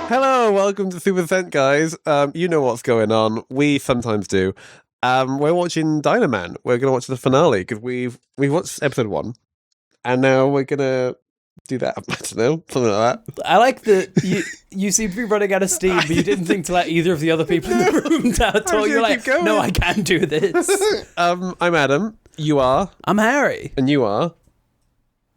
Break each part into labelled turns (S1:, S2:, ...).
S1: Hello, welcome to Super Scent, guys. You know what's going on. We sometimes do. We're watching Dynaman. We're going to watch the finale because we've watched episode 1, and now we're going to do that. I don't know, something like that.
S2: I like that you seem to be running out of steam, but you didn't think to let either of the other people in the room talk. You're like, no, I can't do this.
S1: I'm Adam. You are.
S2: I'm Harri.
S1: And you are.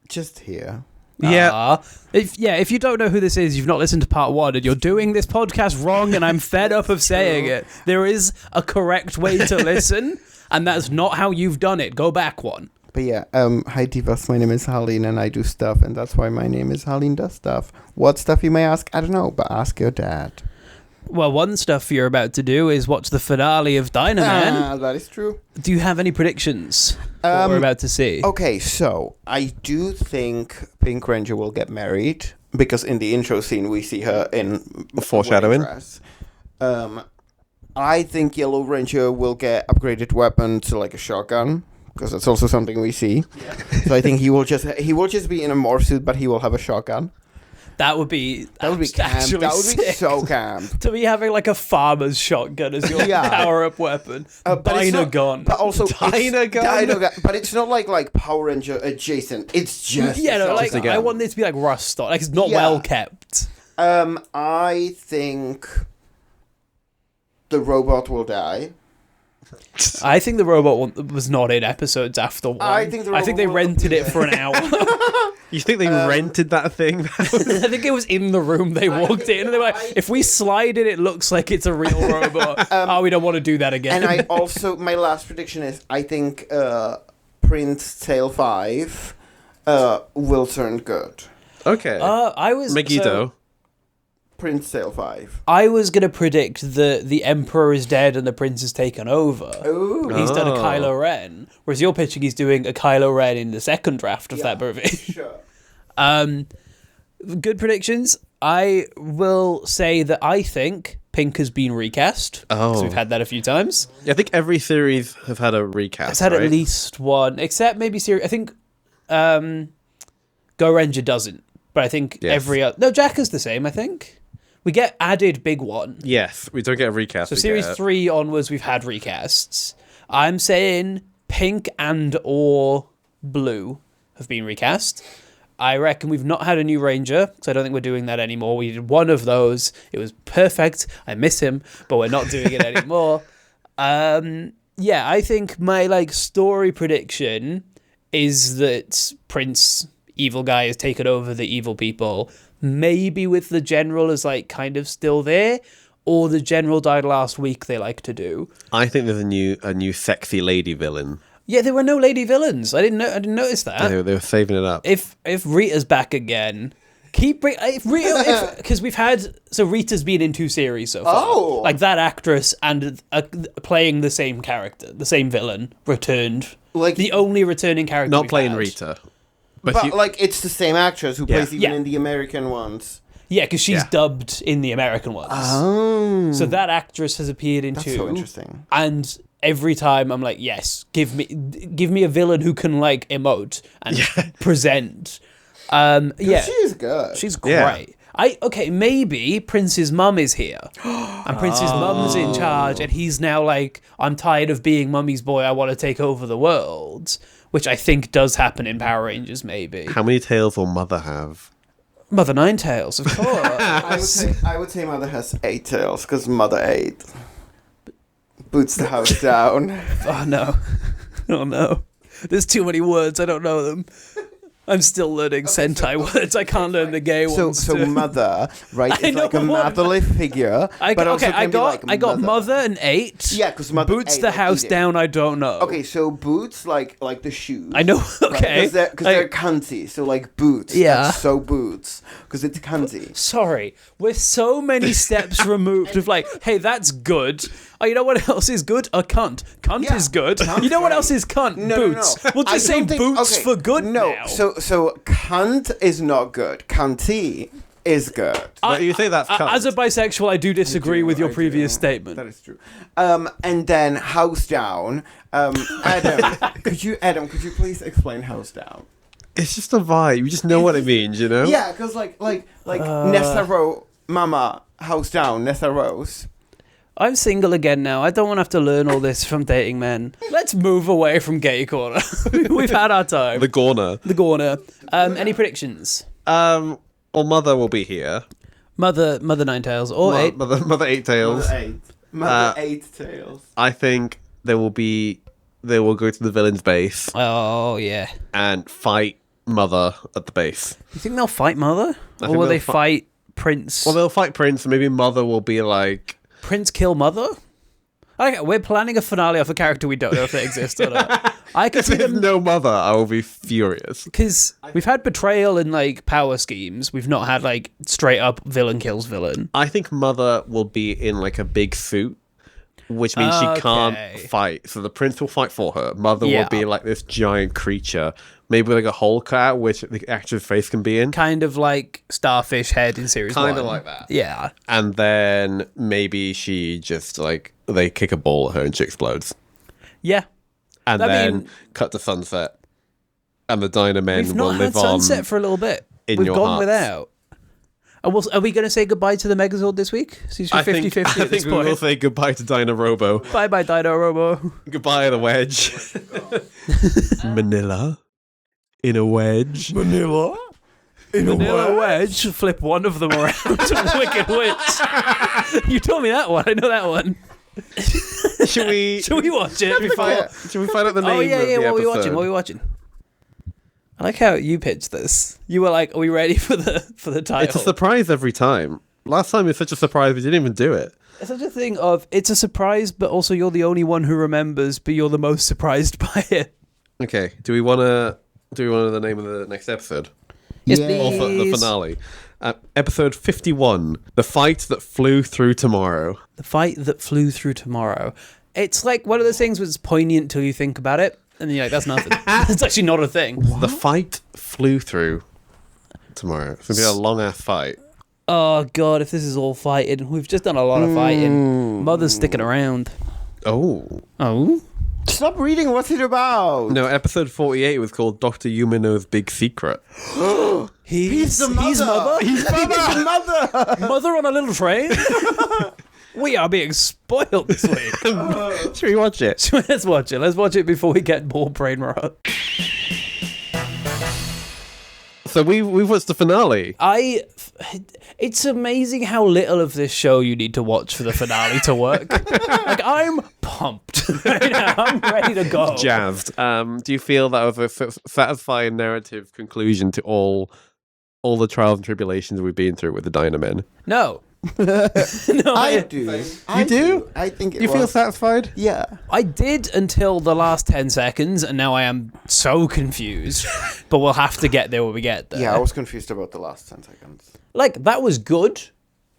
S3: Just here.
S1: Yeah.
S2: If you don't know who this is, you've not listened to part 1, and you're doing this podcast wrong, and I'm fed up of saying it. There is a correct way to listen, and that's not how you've done it. Go back one.
S3: But yeah, hi Divas, my name is Harleen, and I do stuff, and that's why my name is Harleen Does Stuff. What stuff, you may ask? I don't know, but ask your dad.
S2: Well, one stuff you're about to do is watch the finale of Dynaman.
S3: That is true.
S2: Do you have any predictions for what we're about to see?
S3: Okay, so I do think Pink Ranger will get married, because in the intro scene we see her in
S1: foreshadowing.
S3: Dress. I think Yellow Ranger will get upgraded weapon to like a shotgun, because that's also something we see. Yeah. So I think he will just be in a morph suit, but he will have a shotgun.
S2: That would be
S3: camp. That would be so camp.
S2: To be having like a farmer's shotgun as your power-up weapon. Dynagun.
S3: But also
S1: Dynagun.
S3: But it's not like Power Ranger adjacent. It's just
S2: I want it to be like rust on. Like it's not well kept.
S3: I think the robot will die.
S2: I think the robot was not in episodes after 1. I think they rented it for an hour.
S1: You think they rented that thing?
S2: I think it was in the room they walked in, and they were like, if we slide it looks like it's a real robot. We don't want to do that again.
S3: And I also, my last prediction is, I think Prince Tale 5 will turn good.
S1: Okay. Megiddo.
S3: Prince Tale 5.
S2: I was going to predict that the Emperor is dead and the Prince is taken over.
S3: Ooh.
S2: He's done a Kylo Ren, whereas you're pitching he's doing a Kylo Ren in the second draft of that movie.
S3: Sure.
S2: Good predictions. I will say that I think Pink has been recast. Because we've had that a few times.
S1: Yeah, I think every series have had a recast.
S2: It's had at least one, except maybe series. I think Go Ranger doesn't, but I think every other. No, Jack is the same. I think. We get added big one.
S1: Yes, we don't get a recast.
S2: So series 3 onwards, we've had recasts. I'm saying Pink and or Blue have been recast. I reckon we've not had a new Ranger, because I don't think we're doing that anymore. We did one of those. It was perfect. I miss him, but we're not doing it anymore. I think my story prediction is that Prince, evil guy, has taken over the evil people. Maybe with the general as kind of still there, or the general died last week. They like to do.
S1: I think there's a new sexy lady villain.
S2: Yeah, there were no lady villains. I didn't notice that.
S1: They were saving it up.
S2: If Rita's back again, because we've had Rita's been in 2 series so far.
S3: Oh,
S2: that actress and playing the same character, the same villain returned. The only returning character.
S1: Not playing Rita.
S3: But it's the same actress who plays even in the American ones.
S2: Yeah, because she's dubbed in the American ones.
S3: Oh.
S2: So that actress has appeared in 2.
S3: That's so interesting.
S2: And every time I'm like, yes, give me a villain who can emote and present.
S3: She's good.
S2: She's great. Maybe Prince's mum is here. And Prince's mum's in charge, and he's now I'm tired of being Mummy's boy, I want to take over the world. Which I think does happen in Power Rangers, maybe.
S1: How many tails will Mother have?
S2: Mother 9 tails, of course.
S3: I would say Mother has 8 tails, because Mother 8 boots the house down.
S2: Oh, no. Oh, no. There's too many words, I don't know them. I'm still learning Sentai words. I can't learn the gay ones.
S3: So Mother, right, is a motherly figure.
S2: I got Mother and 8.
S3: Yeah, because Mother
S2: Boots the house down, I don't know.
S3: Okay, so Boots, like the shoes.
S2: I know, okay.
S3: Because they're cunty, so Boots.
S2: Yeah.
S3: So Boots, because it's cunty.
S2: Sorry, we're so many steps removed of hey, that's good. Oh, you know what else is good? A cunt. Cunt is good. You know what else is cunt? Boots.
S3: No.
S2: We'll just say boots for good now.
S3: So cunt is not good. Cunty is good.
S1: But you say that's
S2: As a bisexual, I do disagree with your previous statement.
S3: That is true. And then House Down. Adam, could you please explain House Down?
S1: It's just a vibe. You just know what it means, you know?
S3: Yeah, because like Nessa Rose, Mama, House Down, Nessa Rose.
S2: I'm single again now. I don't want to have to learn all this from dating men. Let's move away from gay corner. We've had our time.
S1: The Gorner.
S2: The corner. Any predictions?
S1: Well, Mother will be here.
S2: Mother Nine Tails or Eight.
S1: Mother Eight Tails.
S3: Mother Eight Tails.
S1: I think they will go to the villain's base
S2: Oh yeah.
S1: and fight Mother at the base.
S2: You think they'll fight Mother, or will they fight Prince?
S1: Well, they'll fight Prince, and maybe Mother will be like...
S2: Prince kill Mother? Okay, we're planning a finale of a character we don't know if they exist or not. I could see
S1: If there's
S2: them
S1: no Mother, I will be furious.
S2: because we've had betrayal in like power schemes. We've not had like straight up villain kills villain.
S1: I think Mother will be in like a big suit, which means she can't
S2: Okay.
S1: fight. So the Prince will fight for her. Mother
S2: Yeah.
S1: will be like this giant creature, maybe like a hole cut out, which the actor's face can be in.
S2: Kind of like Starfish Head in series
S1: Kind
S2: 1.
S1: of like that.
S2: Yeah.
S1: And then maybe she just like they kick a ball at her and she explodes.
S2: Yeah.
S1: And
S2: I
S1: then
S2: mean-
S1: cut to sunset, and the Dynamen
S2: We've
S1: will
S2: not
S1: live
S2: had Sunset for a little bit.
S1: in
S2: We've
S1: your
S2: gone
S1: hearts.
S2: without. Are we going to say goodbye to the Megazord this week? Since you're
S1: I think
S2: 50-50 at this
S1: we will
S2: point.
S1: say goodbye to Dino Robo.
S2: Bye-bye, Dino Robo.
S1: Goodbye, the wedge. Manila in a wedge.
S3: Manila.
S2: Vanilla Wedge, flip one of them around to Wicked Witch. You told me that one. I know that one.
S1: Should we?
S2: Should we watch it?
S1: Should we find out the name?
S2: Oh yeah,
S1: of
S2: yeah.
S1: the
S2: What are we
S1: episode?
S2: watching? What are we watching? I like how you pitched this. You were like, "Are we ready for the title?"
S1: It's a surprise every time. Last time it was such a surprise we didn't even do it.
S2: It's such a thing of it's a surprise, but also you're the only one who remembers, but you're the most surprised by it.
S1: Okay. Do we want to the name of the next episode?
S2: Yes,
S3: Yeah.
S1: Or the
S2: please.
S1: finale? Episode 51. The fight that flew through tomorrow.
S2: The fight that flew through tomorrow. It's like one of those things that's poignant till you think about it, and then you're like, "That's nothing." It's actually not a thing.
S1: The fight flew through tomorrow. It's gonna be a long ass fight.
S2: Oh god, if this is all fighting, we've just done a lot of fighting. Mother's sticking around.
S1: Oh.
S2: Oh,
S3: Stop reading. What's it about?
S1: No, episode 48 was called Dr. Yumino's Big Secret.
S3: He's the mother.
S2: He's mother.
S3: He's the mother.
S2: Mother on a little train. We are being spoiled this week.
S1: Should we watch it?
S2: Let's watch it. Let's watch it before we get more brain rot.
S1: So we've watched the finale.
S2: It's amazing how little of this show you need to watch for the finale to work. Like, I'm pumped right now. I'm ready to go.
S1: Jazzed. Do you feel that was a satisfying narrative conclusion to all the trials and tribulations we've been through with the Dynamen?
S2: No. No,
S3: I do. I
S1: do?
S3: I think it
S1: You feel
S3: was.
S1: satisfied?
S3: Yeah.
S2: I did until the last 10 seconds, and now I am so confused. But we'll have to get there when we get there.
S3: Yeah, I was confused about the last 10 seconds.
S2: Like, that was good.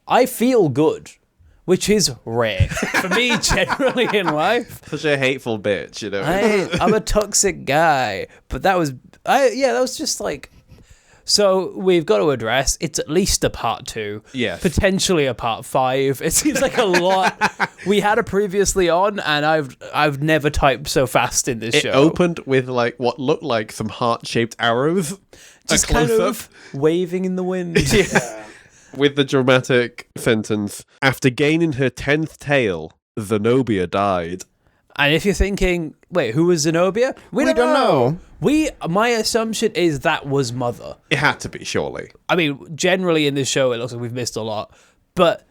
S2: I feel good, which is rare for me generally in life.
S1: Such a hateful bitch, you know?
S2: I'm a toxic guy, but that was just like. So we've got to address it's at least a part 2,
S1: Yes.
S2: potentially a part 5. It seems like a lot. We had it previously on, and I've never typed so fast in this
S1: It
S2: show.
S1: opened with like what looked like some heart-shaped arrows.
S2: Just
S1: a close-up.
S2: kind of waving in the wind.
S1: With the dramatic sentence, after gaining her 10th tail, Zenobia died.
S2: And if you're thinking, wait, who was Zenobia? We don't know. My assumption is that was Mother.
S1: It had to be, surely.
S2: I mean, generally in this show, it looks like we've missed a lot. But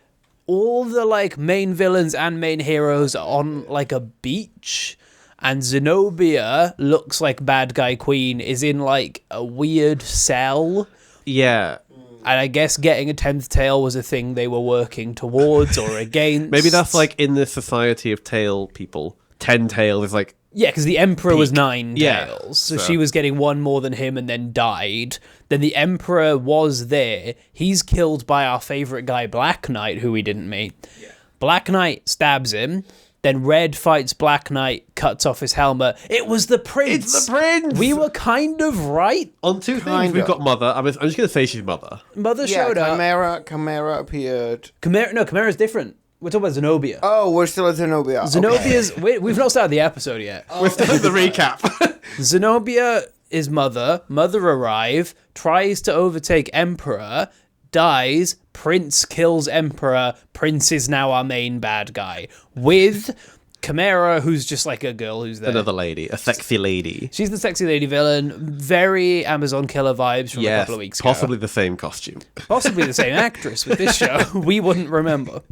S2: all the, like, main villains and main heroes are on, like, a beach. And Zenobia looks like Bad Guy Queen is in, like, a weird cell.
S1: Yeah.
S2: And I guess getting a 10th tail was a thing they were working towards or against.
S1: Maybe that's like in the society of tail people. 10 tails is like...
S2: Yeah, because the Emperor was
S1: Peak.
S2: 9
S1: Yeah,
S2: tails. So
S1: so-
S2: she was getting one more than him and then died. Then the Emperor was there. He's killed by our favourite guy, Black Knight, who we didn't meet. Yeah. Black Knight stabs him. Then Red fights Black Knight, cuts off his helmet. It was the prince.
S1: It's the prince.
S2: We were kind of right.
S1: On two things, we've got Mother. I'm just going to say she's Mother.
S2: Mother showed up.
S3: Chimera appeared.
S2: Chimera's different. We're talking about Zenobia.
S3: Oh, we're still at Zenobia.
S2: Zenobia's... We've not started the episode yet.
S1: We're still in the recap.
S2: Zenobia is Mother. Mother arrives, tries to overtake Emperor, dies. Prince kills Emperor. Prince is now our main bad guy. With Chimera, who's just like a girl who's there.
S1: Another lady. A sexy lady.
S2: She's the sexy lady villain. Very Amazon Killer vibes from a couple of weeks ago.
S1: Possibly the same costume.
S2: Possibly the same actress with this show. We wouldn't remember.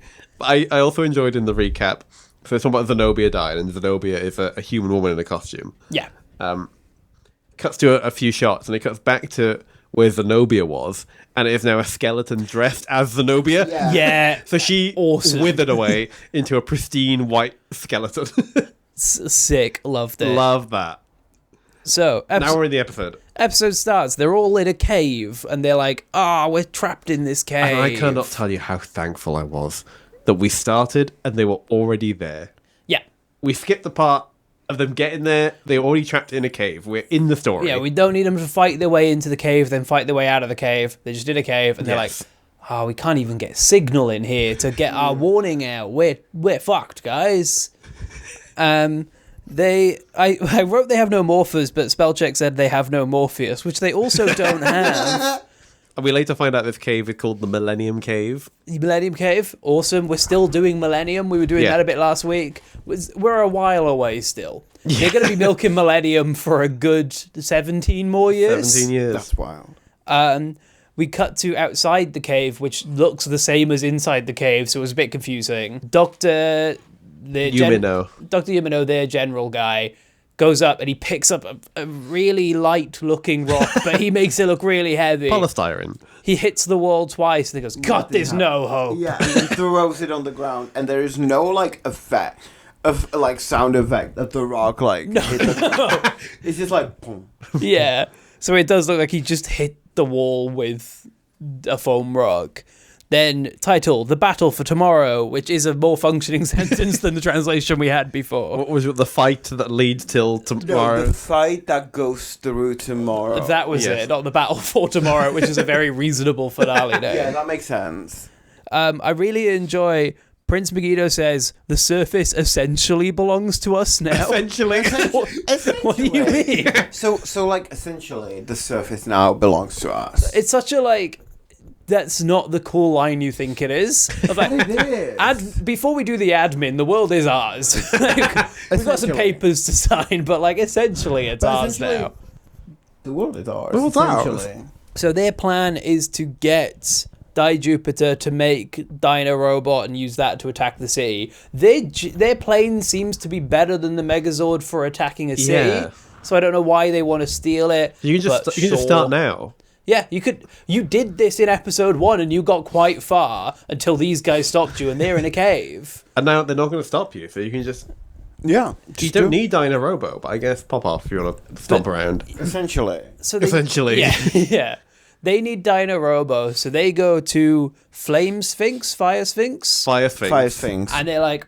S1: I also enjoyed in the recap, so it's talking about Zenobia died, and Zenobia is a human woman in a costume.
S2: Yeah.
S1: Cuts to a few shots, and it cuts back to where Zenobia was, and it is now a skeleton dressed as Zenobia.
S2: Yeah.
S1: So she withered away into a pristine white skeleton.
S2: Sick. Loved it.
S1: Love that.
S2: So,
S1: Now we're in the episode.
S2: episode starts. They're all in a cave, and they're like, we're trapped in this cave.
S1: And I cannot tell you how thankful I was that we started and they were already there.
S2: Yeah.
S1: We skipped the part of them getting there. They're already trapped in a cave. We're in the story.
S2: Yeah, we don't need them to fight their way into the cave, then fight their way out of the cave. They're just in a cave, and they're like, we can't even get signal in here to get our warning out. We're fucked, guys. I wrote they have no morphers, but spellcheck said they have no Morpheus, which they also don't have.
S1: And we later find out this cave is called the Millennium Cave.
S2: The Millennium Cave, awesome. We're still doing Millennium. We were doing that a bit last week. We're a while away still. They're going to be milking Millennium for a good 17 more years.
S1: 17 years.
S3: That's wild.
S2: We cut to outside the cave, which looks the same as inside the cave, so it was a bit confusing. Dr. Yumino, their general guy, goes up and he picks up a really light-looking rock, but he makes it look really heavy.
S1: Polystyrene.
S2: He hits the wall twice and he goes, God, there's no hope.
S3: Yeah, and he throws it on the ground, and there is no, effect of, sound effect that the rock, hit the ground. It's just boom.
S2: Yeah. So it does look like he just hit the wall with a foam rock. Then title, The Battle for Tomorrow, which is a more functioning sentence than the translation we had before.
S1: What was it? The fight that leads till tomorrow?
S3: No, the fight that goes through tomorrow.
S2: That was it, not The Battle for Tomorrow, which is a very reasonable finale name.
S3: Yeah, that makes sense.
S2: I really enjoy... Prince Megiddo says, the surface essentially belongs to us now.
S1: Essentially.
S2: What do you mean?
S3: So essentially, the surface now belongs to us.
S2: It's such a, that's not the cool line you think it is.
S3: It is.
S2: Before we do the admin, the world is ours. We've got some papers to sign, but essentially it's ours now.
S3: The world is ours.
S1: The world's ours.
S2: So their plan is to get Jupiter to make Dino Robot and use that to attack the city. Their plane seems to be better than the Megazord for attacking a city.
S1: Yeah.
S2: So I don't know why they want to steal it.
S1: You can just start now.
S2: Yeah, you could. You did this in episode 1 and you got quite far until these guys stopped you and they're in a cave.
S1: And now they're not going to stop you, so you can just...
S3: Yeah.
S1: You don't need Dino Robo, but I guess pop off if you want to stomp around.
S3: Essentially.
S1: Essentially.
S2: Yeah. They need Dino Robo, so they go to Fire Sphinx?
S1: Fire Sphinx.
S2: And they're like,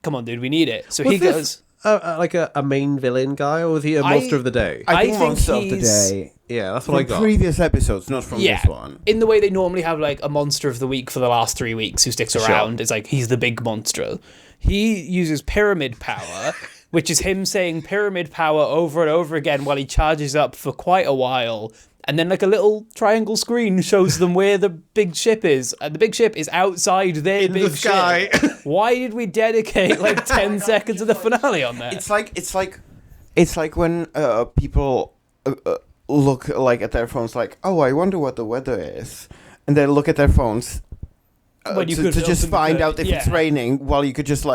S2: come on, dude, we need it. So
S1: Was
S2: he
S1: this
S2: goes...
S1: a main villain guy, or was he a monster of the day?
S3: I think
S2: think
S3: monster of the
S2: he's-
S3: day.
S1: Yeah, that's what I
S3: From
S1: got.
S3: previous episodes, not from this one.
S2: In the way they normally have a monster of the week for the last 3 weeks who sticks around. It's he's the big monster. He uses pyramid power, which is him saying pyramid power over and over again while he charges up for quite a while. And then a little triangle screen shows them where the big ship is. And the big ship is outside their
S1: In
S2: big
S1: the sky.
S2: ship. Why did we dedicate 10 seconds of the finale on that?
S3: It's like when people look at their phones oh, I wonder what the weather is, and they look at their phones to just find out if it's raining, while you could just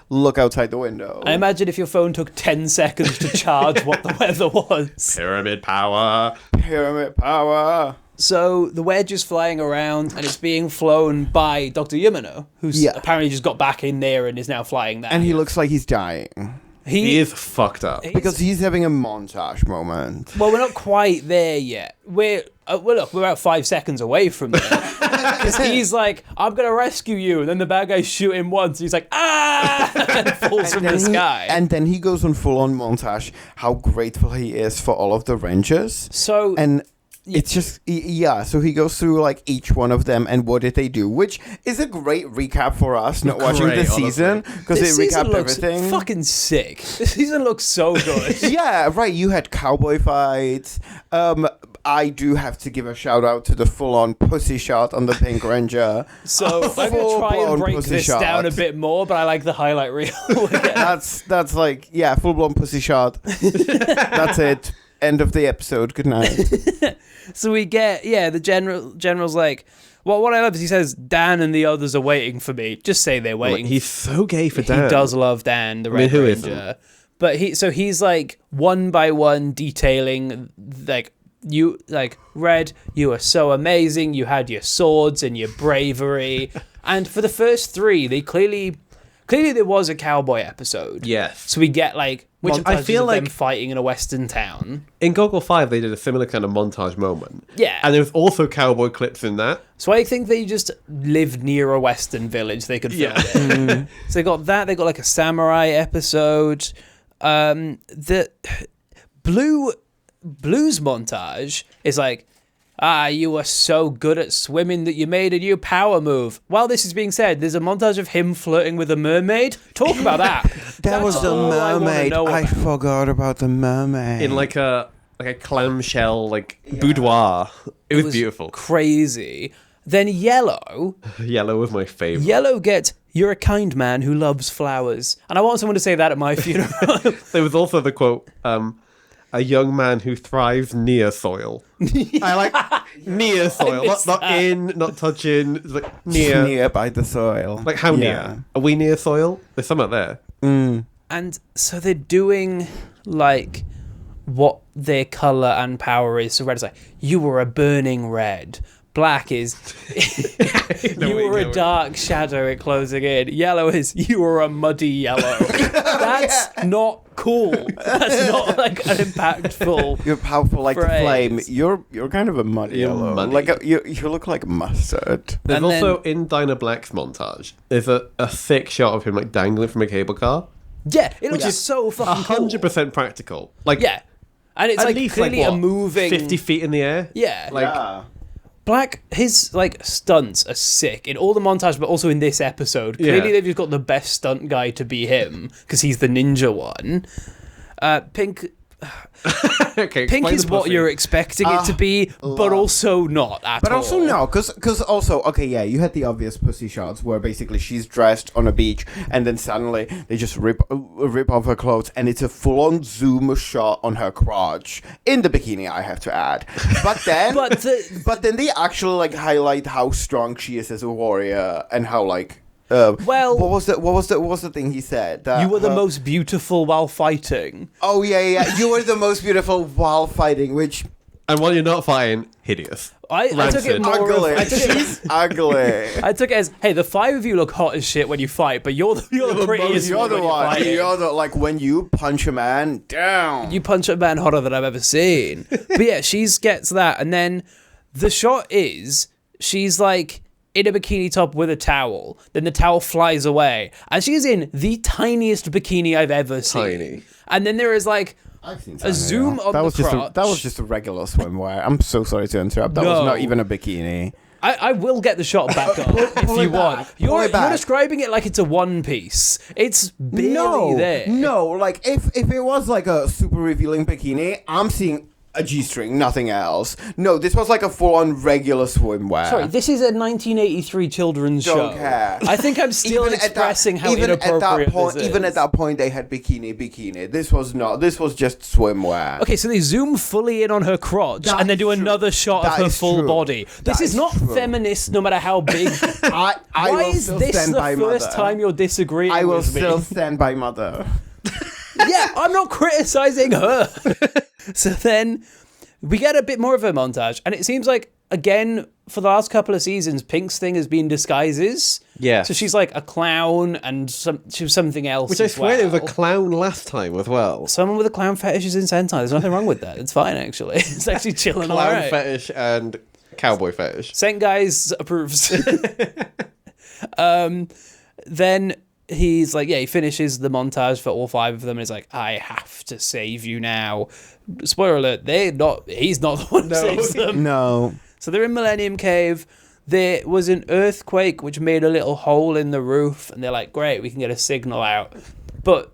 S3: look outside the window.
S2: I imagine if your phone took 10 seconds to charge what the weather was.
S1: Pyramid power.
S3: Pyramid power.
S2: So the wedge is flying around and it's being flown by Dr. Yumino, who's apparently just got back in there and is now flying that.
S3: And he looks like he's dying.
S1: He is fucked up.
S3: Because he's having a montage moment.
S2: Well, we're not quite there yet. We're about 5 seconds away from there. Because he's like, I'm going to rescue you. And then the bad guys shoot him once. And he's like, ah! And falls from the sky.
S3: And then he goes on full-on montage how grateful he is for all of the Rangers.
S2: So...
S3: And... It's just, so he goes through, like, each one of them and what did they do, which is a great recap for us, not watching the season, because it recapped everything.
S2: Fucking sick. This season looks so good.
S3: Yeah, right, you had cowboy fights. I do have to give a shout out to the full-on pussy shot on the Pink Ranger.
S2: So I'm going to try and break this down a bit more, but I like the highlight reel.
S3: That's like, full-blown pussy shot. That's it. End of the episode. Good night.
S2: So we get, the general's like, well, what I love is he says, Dan and the others are waiting for me. Just say they're waiting.
S1: He's so gay for Dan.
S2: He does love Dan, the Red Ranger. But he's like, one by one detailing, like, Red, you are so amazing. You had your swords and your bravery. And for the first three, they clearly there was a cowboy episode.
S1: Yes.
S2: So we get, like,
S1: which I feel like
S2: them fighting in a western town.
S1: In Goggle 5, they did a similar kind of montage moment.
S2: Yeah.
S1: And there was also cowboy clips in that.
S2: So I think they just lived near a western village they could film it. So they got that. They got, like, a samurai episode. The Blue's montage is like, you were so good at swimming that you made a new power move. While this is being said, there's a montage of him flirting with a mermaid. Talk about that.
S3: That was the mermaid. I forgot about the mermaid.
S1: In like a clamshell boudoir. It was beautiful.
S2: Crazy. Then Yellow.
S1: Yellow was my favorite.
S2: Yellow gets, you're a kind man who loves flowers. And I want someone to say that at my funeral.
S1: There was also the quote, a young man who thrives near soil. I like near soil. Not in, not touching. Like near.
S3: Near by the soil.
S1: Like how near? Are we near soil? There's some out there.
S2: And so they're doing like what their colour and power is. So red is like, you were a burning red. Black is you were a dark shadow at closing in. Yellow is you were a muddy yellow. That's not cool. That's not like an impactful.
S3: You're powerful like
S2: phrase.
S3: the flame. You're kind of a muddy yellow.
S1: Muddy.
S3: Like you look like mustard.
S1: There's also in Dinah Black's montage. There's a thick shot of him like dangling from a cable car.
S2: Yeah, it looks so fucking
S1: 100% practical. Like
S2: and it's
S1: at
S2: like
S1: least
S2: clearly a moving
S1: 50 feet in the air.
S2: Yeah, Black, his like stunts are sick in all the montage, but also in this episode. Clearly, they've just got the best stunt guy to be him because he's the ninja one. Pink.
S1: Okay,
S2: Pink is what you're expecting it to be, but also not at all.
S3: But also no, because also you had the obvious pussy shots where basically she's dressed on a beach and then suddenly they just rip off her clothes and it's a full-on zoom shot on her crotch in the bikini. I have to add, but then but then they actually like highlight how strong she is as a warrior and how like. What was the thing he said? That
S2: you were the most beautiful while fighting.
S3: Oh yeah. You were the most beautiful while fighting, which.
S1: And while you're not fighting, hideous.
S2: I took it more
S3: ugly. She's ugly.
S2: I took it as, hey, the five of you look hot as shit when you fight, but you're the prettiest.
S3: You're the one. You're the like when you punch a man down.
S2: You punch a man hotter than I've ever seen. But yeah, she gets that, and then the shot is she's like in a bikini top with a towel. Then the towel flies away, and she's in the tiniest bikini I've ever seen.
S1: Tiny.
S2: And then there is like
S3: I've seen
S2: a zoom on the crotch.
S3: That was just a regular swimwear. I'm so sorry to interrupt. That was not even a bikini.
S2: I will get the shot back up if you want. You're describing it like it's a one piece. It's barely there.
S3: No, like if it was like a super revealing bikini, I'm seeing a G-string, nothing else. No, this was like a full-on regular swimwear.
S2: Sorry, this is a 1983 children's show.
S3: Don't care.
S2: I think I'm still expressing how inappropriate this is.
S3: Even at that point, they had bikini. This was just swimwear.
S2: Okay, so they zoom fully in on her crotch and then do another shot of her full body. This is not feminist, no matter how big. Why is this the first time you're disagreeing with me?
S3: I will still stand by mother.
S2: Yeah, I'm not criticizing her. So then we get a bit more of a montage, and it seems like, again, for the last couple of seasons, Pink's thing has been disguises.
S1: Yeah.
S2: So she's like a clown, and she was something else.
S1: Which I swear there was a clown last time as well.
S2: Someone with a clown fetish is in Sentai. There's nothing wrong with that. It's fine, actually. It's actually chilling.
S1: Clown fetish and cowboy fetish.
S2: Scent Guys approves. Then he's like, he finishes the montage for all 5 of them, and he's like, I have to save you now. Spoiler alert, he's not the one who saves them.
S3: No.
S2: So they're in Millennium Cave. There was an earthquake which made a little hole in the roof, and they're like, great, we can get a signal out. But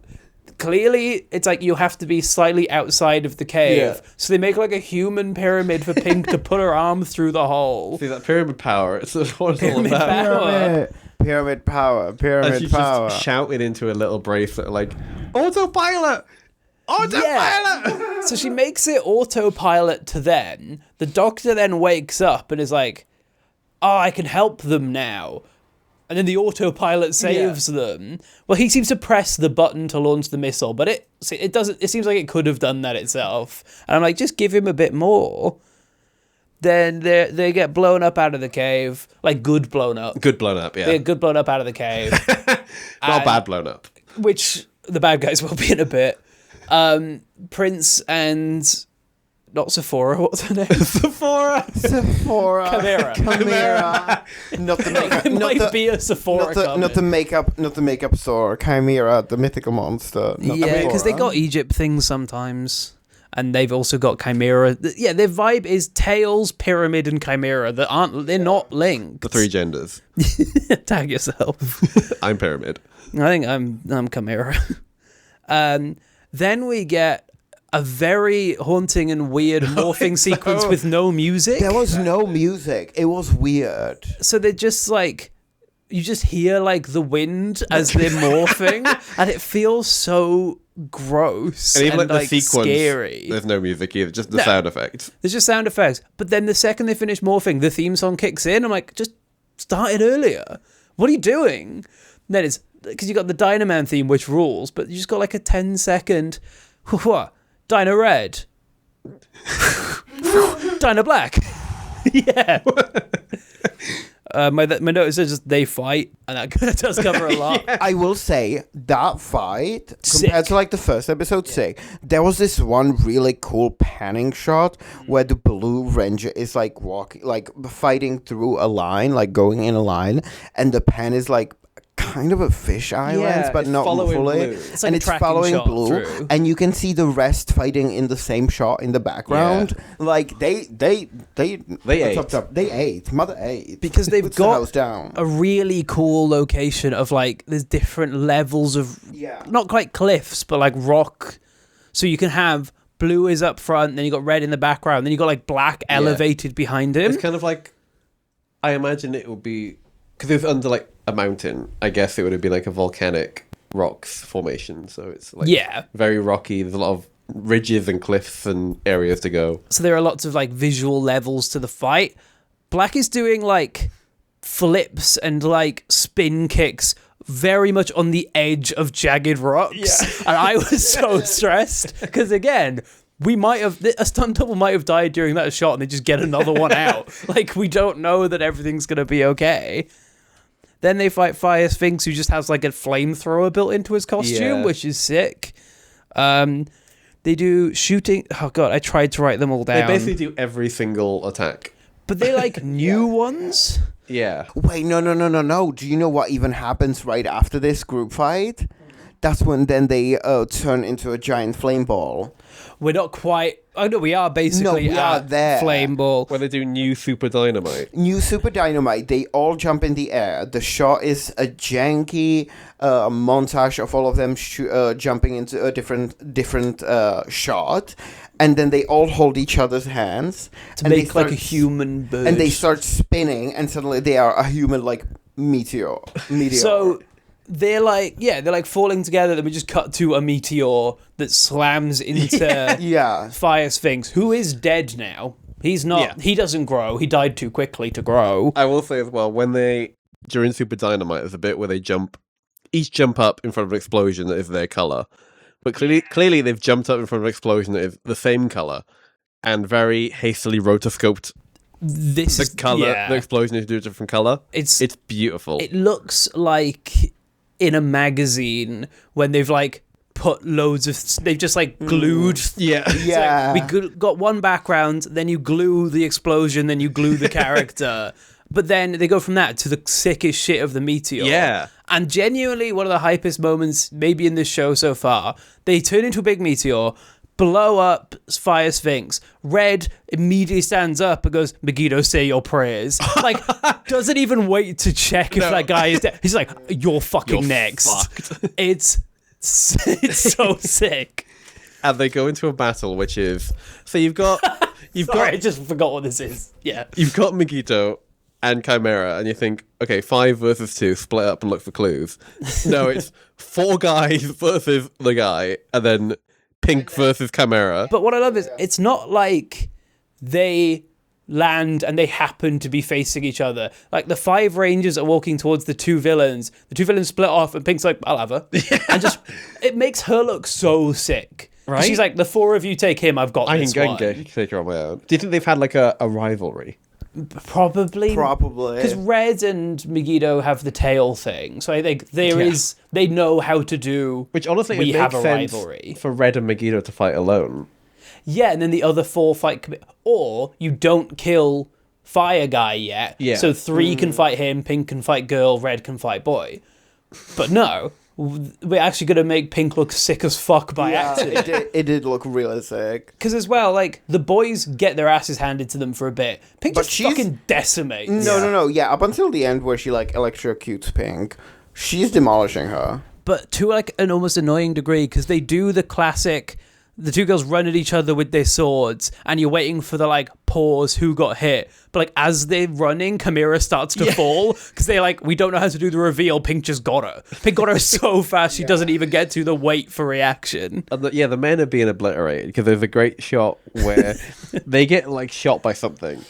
S2: clearly, it's like you have to be slightly outside of the cave.
S1: Yeah.
S2: So they make like a human pyramid for Pink to put her arm through the hole.
S1: See, that pyramid power, it's what it's all
S2: Pyramid
S1: about.
S2: power.
S3: Pyramid power.
S1: And
S3: Pyramid
S1: she's
S3: power.
S1: just shouting into a little bracelet like, autopilot! Autopilot!
S2: So she makes it autopilot to then. The doctor then wakes up and is like, oh, I can help them now. And then the autopilot saves them. Well, he seems to press the button to launch the missile, but it doesn't. It seems like it could have done that itself. And I'm like, just give him a bit more. Then they get blown up out of the cave, like good blown up.
S1: Good blown up, yeah.
S2: They get good blown up out of the cave.
S1: Not bad blown up.
S2: Which the bad guys will be in a bit. Prince and not Sephora. What's her name?
S1: Sephora.
S2: Chimera.
S3: Not the makeup.
S2: It might be a Sephora.
S3: Not the makeup store. Chimera, the mythical monster.
S2: Yeah, because they got Egypt things sometimes. And they've also got Chimera. Yeah, their vibe is Tails, Pyramid, and Chimera. They're not linked.
S1: The 3 genders.
S2: Tag yourself.
S1: I'm Pyramid.
S2: I think I'm Chimera. Then we get a very haunting and weird morphing sequence with no music.
S3: There was no music. It was weird.
S2: So they're just like, you just hear like the wind as they're morphing, and it feels so gross
S1: And even
S2: and
S1: like the sequence,
S2: scary.
S1: there's no music either, just the sound effects.
S2: There's just sound effects. But then the second they finish morphing, the theme song kicks in. I'm like, just start it earlier. What are you doing? And then it's because you got the Dynaman theme, which rules, but you just got like a 10-second Dyna Red, Dyna Black. Yeah. My notes are just they fight, and that does cover a lot.
S3: I will say that fight
S2: Sick.
S3: compared to like the first episode, sick. There was this one really cool panning shot where the Blue Ranger is like fighting through a line, like going in a line, and the pan is like kind of a fish island, but
S1: it's
S3: not
S1: following
S3: fully.
S1: Blue.
S2: It's like
S3: And
S2: a
S3: it's
S2: tracking
S3: following
S2: shot
S3: Blue,
S2: through.
S3: and you can see the rest fighting in the same shot in the background. Like they ate. Mother ate
S2: Because they've
S3: Puts the
S2: got
S3: house down.
S2: a really cool location of like there's different levels of not quite cliffs, but like rock. So you can have Blue is up front, then you got red in the background, then you got like black elevated behind him.
S1: It's kind of like, I imagine it would be, because it's under like a mountain, I guess it would have been like a volcanic rocks formation. So it's like very rocky. There's a lot of ridges and cliffs and areas to go.
S2: So there are lots of like visual levels to the fight. Black is doing like flips and like spin kicks very much on the edge of jagged rocks. And I was so stressed because again, a stunt double might have died during that shot and they just get another one out. Like we don't know that everything's going to be okay. Then they fight Fire Sphinx, who just has like a flamethrower built into his costume, which is sick. They do shooting. Oh god, I tried to write them all down.
S1: They basically do every single attack.
S2: But they like new ones.
S1: Yeah.
S3: Wait, no. Do you know what even happens right after this group fight? That's when then they turn into a giant flame ball.
S2: We're not quite... Oh, no, we are basically
S3: we are there.
S2: Flame Ball.
S1: Where they do new Super Dynamite.
S3: New Super Dynamite, they all jump in the air. The shot is a janky montage of all of them jumping into a different shot. And then they all hold each other's hands.
S2: To make like a human bird.
S3: And they start spinning, and suddenly they are a human, like, meteor.
S2: So... They're like falling together. Then we just cut to a meteor that slams into Fire Sphinx, who is dead now. He's not. Yeah. He doesn't grow. He died too quickly to grow.
S1: I will say as well, during Super Dynamite, there's a bit where they each jump up in front of an explosion that is their color, but clearly they've jumped up in front of an explosion that is the same color, and very hastily rotoscoped. The explosion is a different color. It's beautiful.
S2: It looks like in a magazine when they've like put loads of... They've just, like, glued...
S1: Yeah.
S3: Yeah.
S2: Like, got one background, then you glue the explosion, then you glue the character. But then they go from that to the sickest shit of the meteor.
S1: Yeah.
S2: And genuinely, one of the hypest moments, maybe in this show so far, they turn into a big meteor, blow up Fire Sphinx. Red immediately stands up and goes, Megiddo, say your prayers. Like, doesn't even wait to check if that guy is dead. He's like, you're fucking next.
S1: Fucked.
S2: It's so sick.
S1: And they go into a battle, which is... So you've got...
S2: Sorry, I just forgot what this is. Yeah.
S1: You've got Megiddo and Chimera, and you think, okay, 5 versus 2, split up and look for clues. No, it's 4 guys versus the guy, and then Pink versus Chimera.
S2: But what I love is it's not like they land and they happen to be facing each other. Like, the 5 Rangers are walking towards the 2 villains. The 2 villains split off, and Pink's like, I'll have her. And just, it makes her look so sick. Right? She's like, the 4 of you take him, I've got this one. I can
S1: take her on my own. Do you think they've had, like, a rivalry?
S2: Probably.
S3: Because
S2: Red and Megiddo have the tail thing. So I think they know how to do...
S1: Which, honestly,
S2: we
S1: it
S2: have
S1: makes
S2: a
S1: sense
S2: rivalry.
S1: For Red and Megiddo to fight alone.
S2: Yeah, and then the other 4 fight... Or you don't kill Fire Guy yet. Yeah. So 3 can fight him, Pink can fight Girl, Red can fight Boy. But no... We're actually going to make Pink look sick as fuck by accident.
S3: It did look really sick.
S2: Because as well, like, the boys get their asses handed to them for a bit. Pink just fucking decimates.
S3: No. Yeah, up until the end where she, like, electrocutes Pink, she's demolishing her.
S2: But to, like, an almost annoying degree, because they do the classic... The 2 girls run at each other with their swords, and you're waiting for the, like, pause, who got hit. But, like, as they're running, Chimera starts to fall, because they're like, we don't know how to do the reveal, Pink just got her. Pink got her so fast, she doesn't even get to the wait for reaction.
S1: And the men are being obliterated, because there's a great shot where they get, like, shot by something.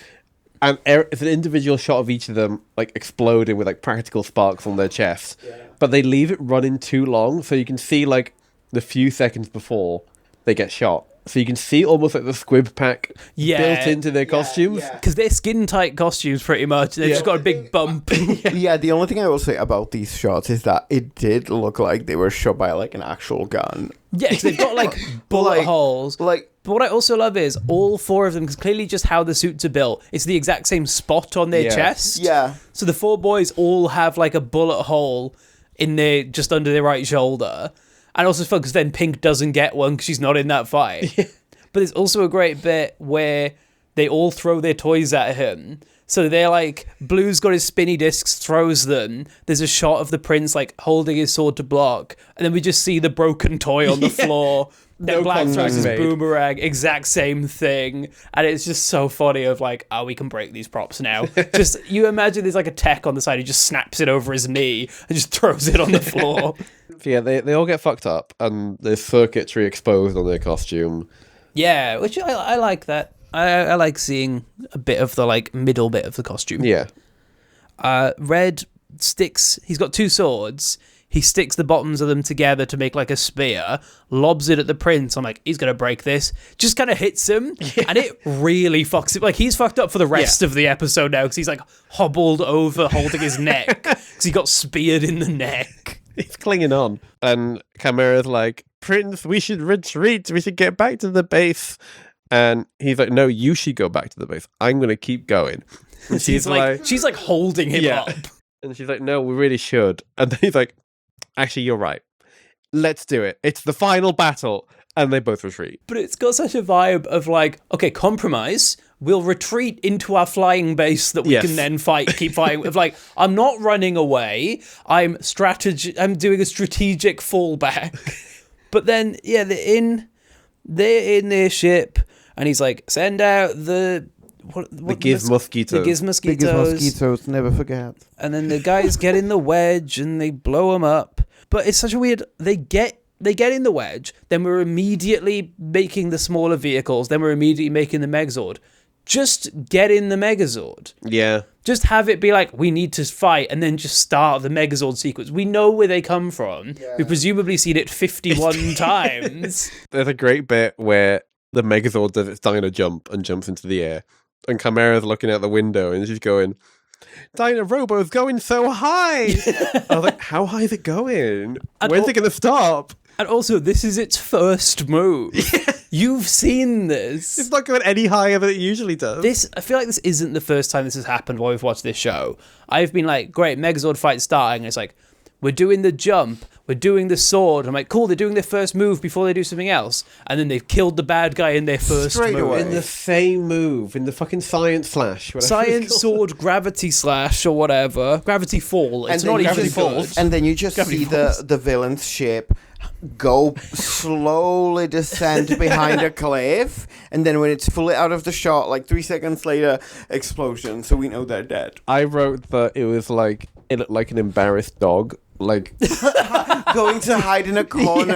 S1: And it's an individual shot of each of them, like, exploding with, like, practical sparks on their chests. Yeah. But they leave it running too long, so you can see, like, the few seconds before they get shot. So you can see almost like the squib pack built into their costumes.
S2: Because they're skin-tight costumes, pretty much. They've just got a big bump.
S3: Yeah, the only thing I will say about these shots is that it did look like they were shot by, like, an actual gun.
S2: Yeah, because they've got, like, bullet holes. But what I also love is all 4 of them, because clearly just how the suits are built, it's the exact same spot on their chest.
S3: Yeah.
S2: So the 4 boys all have, like, a bullet hole in their, just under their right shoulder. And also fun because then Pink doesn't get one because she's not in that fight. Yeah. But there's also a great bit where they all throw their toys at him. So they're like, Blue's got his spinny discs, throws them. There's a shot of the prince like holding his sword to block. And then we just see the broken toy on the floor. Then Black throws his boomerang, exact same thing. And it's just so funny of like, oh, we can break these props now. Just, you imagine there's like a tech on the side who just snaps it over his knee and just throws it on the floor.
S1: Yeah, they all get fucked up and there's circuitry exposed on their costume.
S2: Yeah, which I like that. I like seeing a bit of the like middle bit of the costume.
S1: Yeah.
S2: Red sticks, he's got 2 swords. He sticks the bottoms of them together to make like a spear, lobs it at the prince. I'm like, he's going to break this. Just kind of hits him, and it really fucks him. Like, he's fucked up for the rest of the episode now because he's like hobbled over holding his neck because he got speared in the neck.
S1: He's clinging on. And Chimera's like, Prince, we should retreat. We should get back to the base. And he's like, no, you should go back to the base. I'm going to keep going. And she's
S2: like holding him up.
S1: And she's like, no, we really should. And then he's like, actually, you're right. Let's do it. It's the final battle. And they both retreat.
S2: But it's got such a vibe of like, okay, compromise. We'll retreat into our flying base that we can then keep fighting. Of like, I'm not running away. I'm doing a strategic fallback. But then, yeah, they're in their ship. And he's like, send out the
S1: Giz mosquitoes.
S2: The Giz mosquitoes,
S3: never forget.
S2: And then the guys get in the wedge and they blow them up. But it's such a weird... They get in the wedge, then we're immediately making the smaller vehicles, then we're immediately making the Megazord. Just get in the Megazord.
S1: Yeah.
S2: Just have it be like, we need to fight, and then just start the Megazord sequence. We know where they come from. Yeah. We've presumably seen it 51 times.
S1: There's a great bit where the Megazord does its Dyna jump and jumps into the air. And Chimera's looking out the window and she's going, Dyna Robo's going so high. I was like, how high is it going? When's it going to stop?
S2: And also, this is its first move. You've seen this.
S1: It's not going any higher than it usually does.
S2: I feel like this isn't the first time this has happened while we've watched this show. I've been like, great, Megazord fight starting, and it's like, we're doing the jump, we're doing the sword. I'm like, cool, they're doing their first move before they do something else. And then they've killed the bad guy in their first
S3: Straight
S2: move.
S3: away.
S1: In the same move, in the fucking science flash.
S2: Science sword, gravity slash, or whatever. Gravity fall. It's not even good.
S3: And then you just
S2: Gravity
S3: see
S2: falls.
S3: the villain's ship go slowly descend behind a cliff, and then when it's fully out of the shot, like 3 seconds later, explosion, so we know they're dead.
S1: I wrote that it looked like an embarrassed dog. Like
S3: Going to hide in a corner.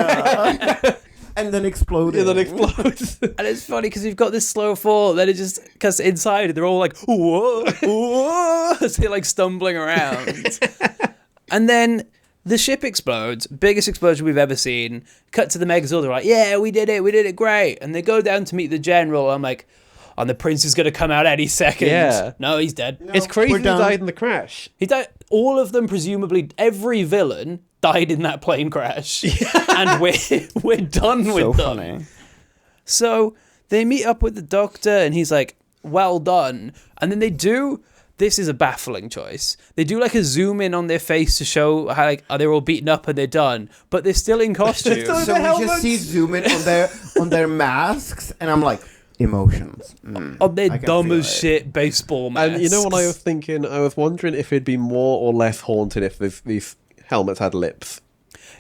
S3: And then exploding.
S1: and then explodes.
S2: And it's funny because you've got this slow fall, then it just, because inside they're all like, whoa, whoa, as they're like stumbling around. And then the ship explodes, biggest explosion we've ever seen. Cut to the Megazord, they're like, yeah, we did it great. And they go down to meet the general. I'm like, and the prince is going to come out any second.
S1: Yeah.
S2: No, he's dead.
S1: It's crazy
S3: we're
S1: he
S3: done.
S1: died in the crash.
S2: He died. All of them, presumably, every villain died in that plane crash. And we're done with
S3: So
S2: them.
S3: funny.
S2: So they meet up with the doctor, and he's like, well done. And then they do, this is a baffling choice. They do like a zoom in on their face to show how like they're all beaten up and they're done, but they're still in costume.
S1: Still-
S3: So
S1: the
S3: we
S1: helmets.
S3: just see zoom in on their masks, and I'm like, emotions.
S2: On their
S3: I can
S2: dumb
S3: feel
S2: as
S3: it.
S2: shit baseball masks.
S1: And you know what I was thinking? I was wondering if it'd be more or less haunting if these helmets had lips.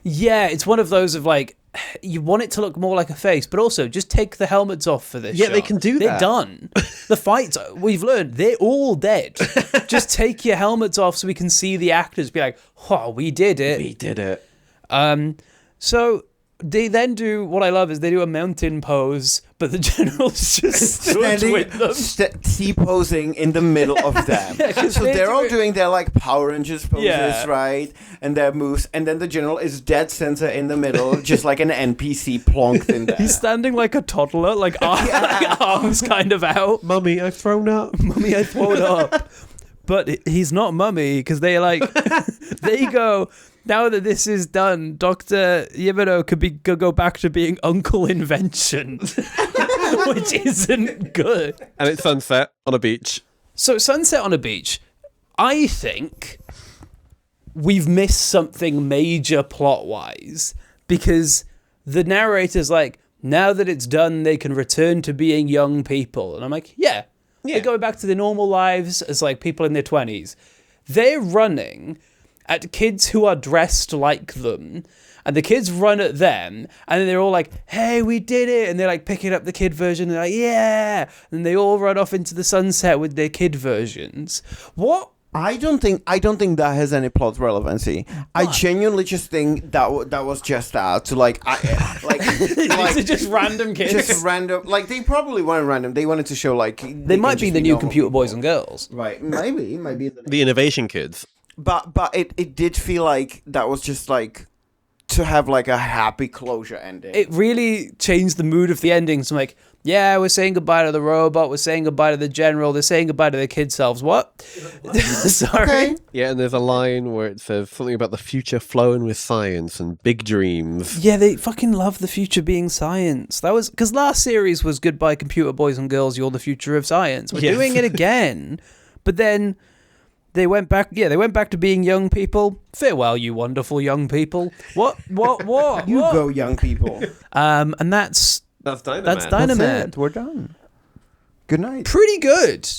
S2: Yeah, it's one of those of like, you want it to look more like a face, but also just take the helmets off for this
S1: Yeah,
S2: shot.
S1: they can do
S2: They're
S1: that.
S2: done. The fights, we've learned, they're all dead. Just take your helmets off so we can see the actors be like, oh, we did it.
S1: We did it.
S2: So they then do, what I love is they do a mountain pose, but the general's just stood with them.
S3: T-posing in the middle of them.
S2: 'cause
S3: So
S2: they
S3: they're
S2: do
S3: all
S2: it-
S3: doing their like Power Rangers poses,
S2: Yeah.
S3: right? And their moves. And then the general is dead center in the middle, just like an NPC plonked in there.
S2: He's standing like a toddler, like arms kind of out.
S1: Mummy, I've thrown up.
S2: Mummy, I thrown up. But he's not Mummy, because they like, they go, now that this is done, Dr. Yimano could go back to being Uncle Invention, which isn't good.
S1: And it's sunset on a beach.
S2: So Sunset on a Beach, I think we've missed something major plot-wise, because the narrator's like, now that it's done, they can return to being young people. And I'm like, yeah. They're going back to their normal lives as like people in their 20s. They're running at kids who are dressed like them, and the kids run at them, and then they're all like, hey, we did it, and they're like picking up the kid version, and they're like, yeah, and they all run off into the sunset with their kid versions. What?
S3: I don't think that has any plot relevancy. I genuinely just think that was just that to like
S2: These are just random kids.
S3: just random. Like they probably weren't random. They wanted to show like
S2: They might be the new computer boys and girls.
S3: Right? Maybe.
S1: The innovation kids.
S3: But it did feel like that was just like to have like a happy closure ending.
S2: It really changed the mood of the endings. I'm like, yeah, we're saying goodbye to the robot, we're saying goodbye to the general, they're saying goodbye to their kid selves. What? Sorry.
S3: Okay.
S1: Yeah, and there's a line where it says something about the future flowing with science and big dreams.
S2: Yeah, they fucking love the future being science. That was because last series was goodbye computer boys and girls, you're the future of science. We're
S1: Yes.
S2: doing it again. But then they went back to being young people. Farewell, you wonderful young people. What?
S3: You go, young people.
S2: And that's
S1: Dynaman.
S2: That's
S3: That's
S2: Dynaman.
S3: it. We're done. Good night.
S2: Pretty good.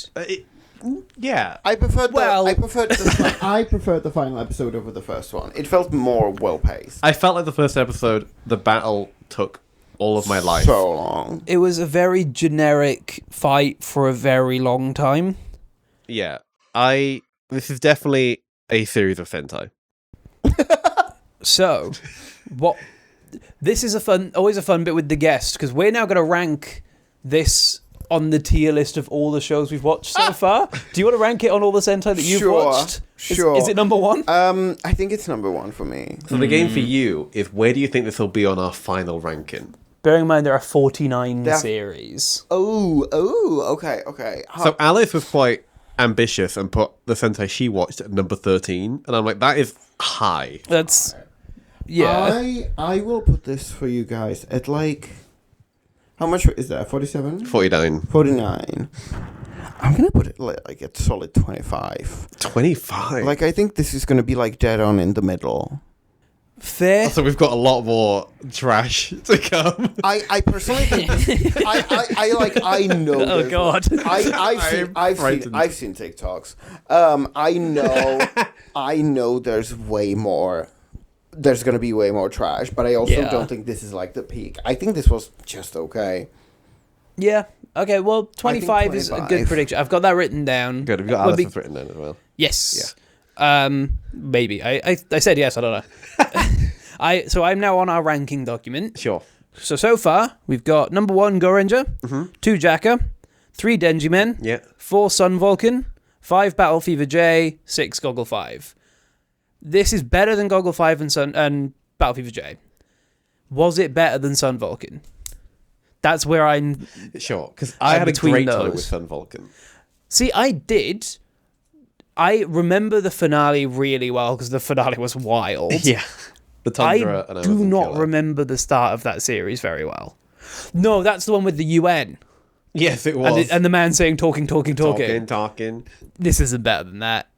S1: Yeah.
S3: I preferred
S2: Well-
S3: I preferred the final episode over the first one. It felt more well paced.
S1: I felt like the first episode, the battle took all of my life.
S3: So long.
S2: It was a very generic fight for a very long time.
S1: Yeah. This is definitely a series of Sentai.
S2: So, what? This is always a fun bit with the guest, because we're now going to rank this on the tier list of all the shows we've watched so far. Do you want to rank it on all the Sentai that you've
S3: Sure,
S2: watched?
S3: sure.
S2: Is it number one?
S3: I think it's number one for me.
S1: So the game for you is, where do you think this will be on our final ranking?
S2: Bearing in mind there are 49
S3: There-
S2: series.
S3: Oh, okay.
S1: So Alice was quite ambitious and put the Sentai she watched at number 13, and I'm like, that is high.
S2: That's Yeah.
S3: I will put this for you guys at like, how much is that? 47?
S1: 49.
S3: 49. I'm gonna put it like at solid 25.
S1: 25.
S3: Like, I think this is gonna be like dead on in the middle.
S2: Fair.
S1: So we've got a lot more trash to come.
S3: I personally think this, I know.
S2: Oh God.
S3: I've seen TikToks. I know there's way more. There's gonna be way more trash, but I also don't think this is like the peak. I think this was just okay.
S2: Yeah. Okay. Well, 25 is a good prediction. I've got that written down.
S1: Good. We've got Alison's written down as well.
S2: Yes. Yeah. Maybe. I said yes. I don't know. So I'm now on our ranking document.
S1: Sure.
S2: So far we've got number 1 Go Ranger, 2 Jacker, 3 Denji Men, 4 Sun Vulcan, 5 Battle Fever J, 6 Goggle 5. This is better than Goggle 5 and Battle Fever J. Was it better than Sun Vulcan? That's where I'm...
S1: Sure, because I had a great time with Sun Vulcan.
S2: See, I did. I remember the finale really well, because the finale was wild.
S1: Yeah. The Tundra
S2: I do not remember the start of that series very well. No, that's the one with the UN.
S1: Yes, it was.
S2: And the man saying talking.
S1: Talking.
S2: This isn't better than that.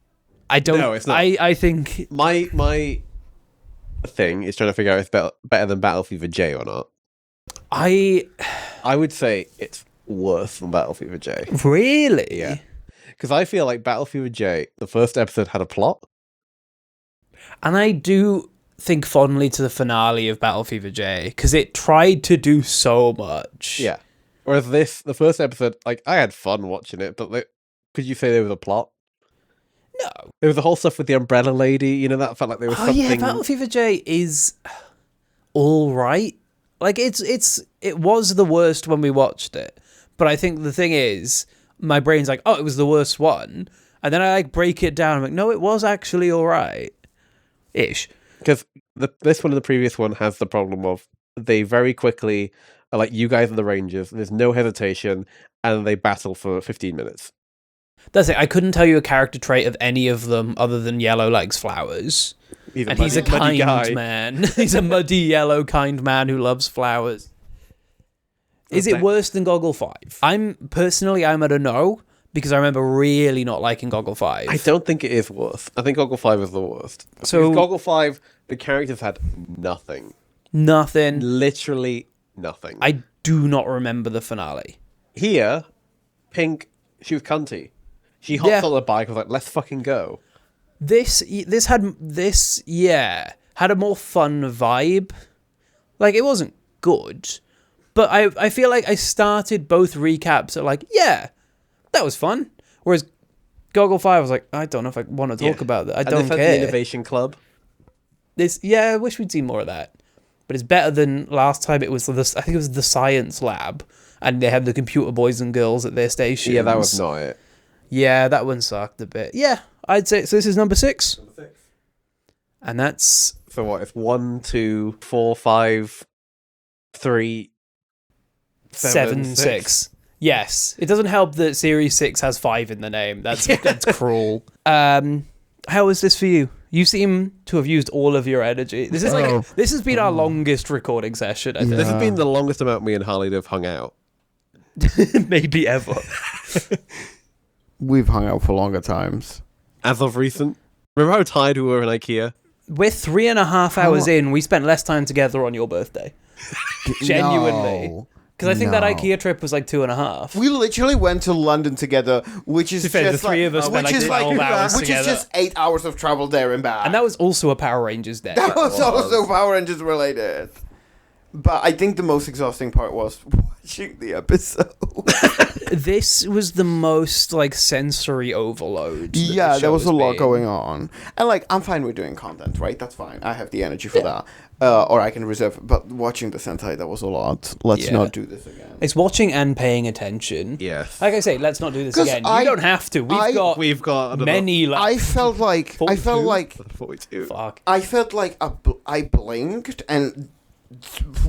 S2: I don't... No, it's not. I think...
S1: My thing is trying to figure out if it's better than Battle Fever J or not. I would say it's worse than Battle Fever J.
S2: Really?
S1: Yeah. Because I feel like Battle Fever J, the first episode had a plot.
S2: And I do think fondly to the finale of Battle Fever J, because it tried to do so much.
S1: Yeah. Whereas the first episode, like, I had fun watching it, but could you say there was a plot?
S2: No.
S1: There was the whole stuff with the Umbrella Lady, that felt like there was something...
S2: yeah, Battle Fever J is all right. Like, it was the worst when we watched it. But I think the thing is, my brain's like, oh, it was the worst one. And then I, break it down. I'm like, no, it was actually all right. Ish.
S1: Because this one and the previous one has the problem of they very quickly are like, you guys are the Rangers. There's no hesitation. And they battle for 15 minutes.
S2: That's it. I couldn't tell you a character trait of any of them other than Yellow likes flowers. He's a kind man. He's a muddy yellow kind man who loves flowers. Is it worse than Goggle 5? I'm at a no, because I remember really not liking Goggle 5.
S1: I don't think it is worse. I think Goggle 5 is the worst. So because Goggle 5, the characters had nothing.
S2: Nothing.
S1: Literally nothing.
S2: I do not remember the finale.
S1: Here, Pink, she was cunty. She hopped on the bike and was like, let's fucking go.
S2: This had a more fun vibe. Like, it wasn't good, but I feel like I started both recaps at like, yeah, that was fun. Whereas Goggle 5 was like, I don't know if I want to talk about that. I don't care.
S1: The Innovation Club.
S2: I wish we'd seen more of that. But it's better than last time. I think it was the Science Lab, and they had the computer boys and girls at their station.
S1: Yeah, that was not it.
S2: Yeah, that one sucked a bit. Yeah, I'd say so. This is number 6.
S1: Number 6.
S2: And that's...
S1: So what? It's 1, 2, 4, 5, 3, 7, 6.
S2: Yes. It doesn't help that Series 6 has 5 in the name. That's cruel. How is this for you? You seem to have used all of your energy. This is this has been our longest recording session, I think.
S1: This has been the longest amount me and Harleen have hung out.
S2: Maybe ever.
S3: We've hung out for longer times.
S1: As of recent. Remember how tired we were in IKEA?
S2: We're 3.5 hours in. We spent less time together on your birthday. Genuinely. Because I think that IKEA trip was like 2.5.
S3: We literally went to London together, which is
S2: fair,
S3: just
S2: the three of us spent like 12 hours
S3: which
S2: together.
S3: is just 8 hours of travel there and back.
S2: And that was also a Power Rangers day.
S3: That was also Power Rangers related. But I think the most exhausting part was watching the episode.
S2: This was the most like sensory overload.
S3: Yeah, there was a lot going on. And like, I'm fine with doing content, right? That's fine. I have the energy for that. Or I can reserve. But watching the Sentai, that was a lot. Let's not do this again.
S2: It's watching and paying attention.
S1: Yes.
S2: Like I say, let's not do this again. You don't have to. We've got many.
S3: I felt like
S1: 42.
S2: Fuck.
S3: I felt like I blinked and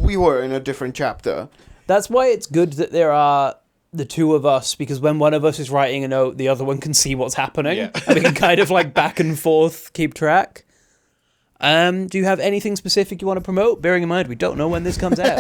S3: we were in a different chapter.
S2: That's why it's good that there are the two of us, because when one of us is writing a note, the other one can see what's happening. Yeah. And we can kind of like back and forth keep track. Do you have anything specific you want to promote? Bearing in mind, we don't know when this comes out.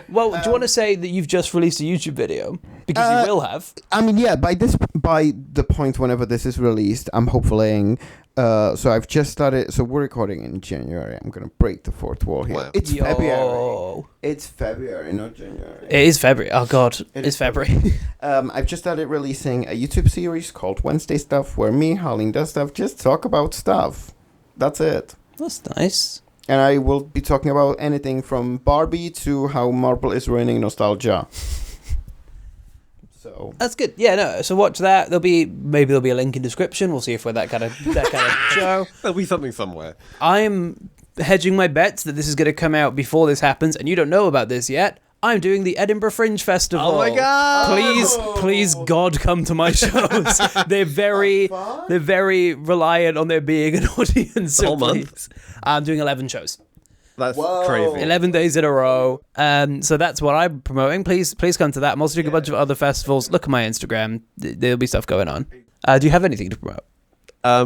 S2: Well, do you want to say that you've just released a YouTube video? Because you will have.
S3: I mean, yeah, by the point whenever this is released, I'm hopefully... so I've just started... So we're recording in January. I'm going to break the fourth wall here.
S1: Wow.
S3: It's February. It's February, not January.
S2: It is February. Oh, God. It's February.
S3: I've just started releasing a YouTube series called Wednesday Stuff, where me, Harleen, does stuff, just talk about stuff. That's it.
S2: That's nice.
S3: And I will be talking about anything from Barbie to how Marvel is ruining nostalgia. So
S2: that's good. Yeah, no. So watch that. Maybe there'll be a link in description. We'll see if we're that kind of show.
S1: There'll be something somewhere.
S2: I'm hedging my bets that this is going to come out before this happens, and you don't know about this yet. I'm doing the Edinburgh Fringe Festival.
S1: Oh my god!
S2: Please, God, come to my shows. They're very reliant on there being an audience.
S1: The whole month?
S2: I'm doing 11 shows.
S1: That's crazy.
S2: 11 days in a row. So that's what I'm promoting. Please come to that. I'm also doing a bunch of other festivals. Look at my Instagram. There'll be stuff going on. Do you have anything to promote?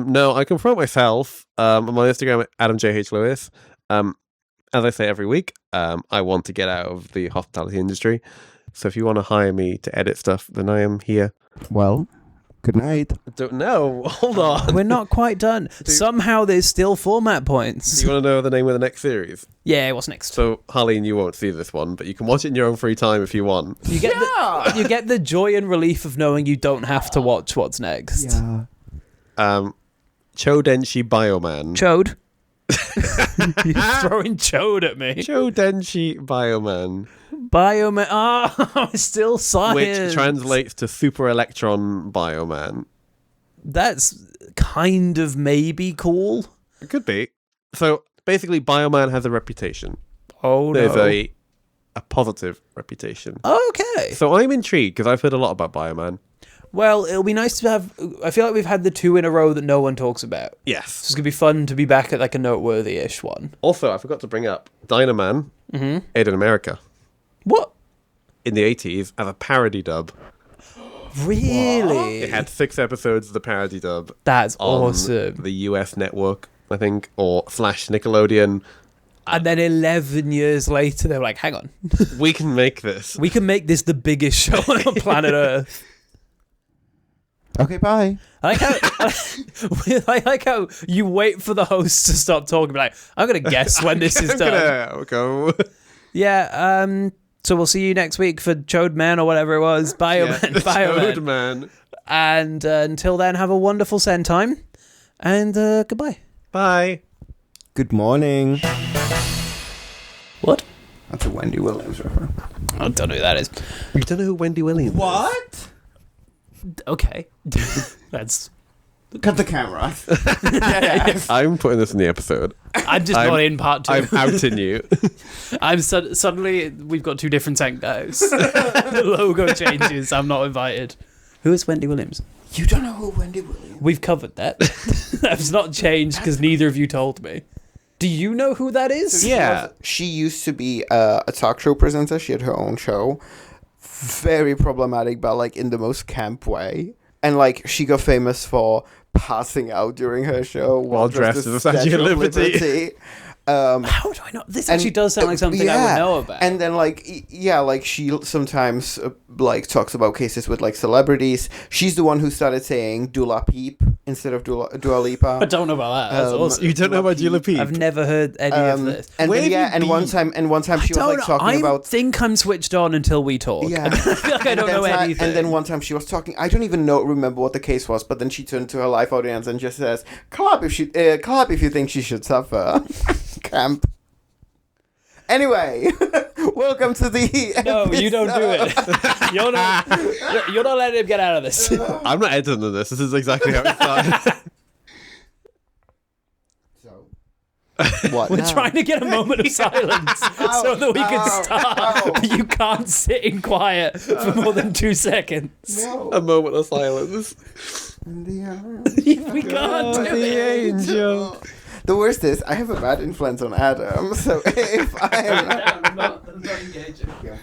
S1: No, I can promote myself. On my Instagram, AdamJHLewis. As I say every week, I want to get out of the hospitality industry. So if you want to hire me to edit stuff, then I am here.
S3: Well, good night.
S1: Don't know. Hold on.
S2: We're not quite done. Somehow there's still format points.
S1: Do you want to know the name of the next series?
S2: Yeah, what's next?
S1: So, Harleen, you won't see this one, but you can watch it in your own free time if you want.
S2: You get the joy and relief of knowing you don't have to watch what's next.
S3: Yeah.
S1: Chodenshi Bioman.
S2: Chode? You're throwing chode at me.
S1: Chodenshi Bioman.
S2: Bioman. Oh, it's still science.
S1: Which translates to Super Electron Bioman.
S2: That's kind of maybe cool.
S1: It could be. So basically, Bioman has a reputation.
S2: Oh, no.
S1: There's a positive reputation.
S2: Okay.
S1: So I'm intrigued because I've heard a lot about Bioman.
S2: Well, it'll be nice to have... I feel like we've had the two in a row that no one talks about.
S1: Yes.
S2: So it's going to be fun to be back at like a noteworthy-ish one.
S1: Also, I forgot to bring up Dynaman aired in America.
S2: What?
S1: In the 80s as a parody dub.
S2: Really?
S1: It had 6 episodes of the parody dub.
S2: That's
S1: on
S2: awesome.
S1: the US network, I think, or / Nickelodeon.
S2: And then 11 years later, they were like, hang on.
S1: We can make this.
S2: We can make this the biggest show on planet Earth.
S3: Okay, bye.
S2: I like how you wait for the host to stop talking. Be like, I'm going to guess when this is done.
S1: Go.
S2: Yeah, so we'll see you next week for Chode Man or whatever it was. Bioman.
S1: Chode Man.
S2: And until then, have a wonderful send time. And goodbye.
S1: Bye.
S3: Good morning.
S2: What?
S3: That's a Wendy Williams reference.
S2: I don't know who that is.
S1: You don't know who Wendy Williams is?
S3: What?
S2: Okay. That's...
S3: Cut the camera.
S1: I'm putting this in the episode.
S2: I'm just not in part 2.
S1: I'm outing you.
S2: I'm suddenly we've got 2 different tank guys. The logo changes. I'm not invited. Who is Wendy Williams?
S3: You don't know who Wendy Williams is?
S2: We've covered that. That's not changed because neither of you told me. Do you know who that is?
S1: Yeah.
S3: She used to be a talk show presenter. She had her own show. Very problematic, but like in the most camp way. And like she got famous for passing out during her show
S1: while dressed as a Statue of Liberty.
S2: How do I know? This actually does sound like something I would know about.
S3: And then like she sometimes like talks about cases with like celebrities. She's the one who started saying Dula Peep instead of Dua Lipa.
S2: I don't know about that. That's awesome.
S1: You don't know about Dula Peep?
S2: I've never heard any of this.
S3: And then, one time she was like talking about.
S2: I think I'm switched on until we talk.
S3: Yeah.
S2: I feel like I don't know anything.
S3: And then one time she was talking. I don't even remember what the case was. But then she turned to her live audience and just says, "Clap if you think she should suffer." Camp. Anyway, welcome to the
S2: No, you don't do it. You're not letting him get out of this.
S1: I'm not editing this. This is exactly how it started.
S3: What
S2: We're
S3: now?
S2: trying to get a moment of silence so that we can start. But you can't sit in quiet for more than 2 seconds.
S3: No.
S1: A moment of silence.
S2: We can't do
S1: The
S2: it.
S1: angel.
S3: The worst is, I have a bad influence on Adam, so if I am...
S2: I'm not engaging.
S3: Yeah,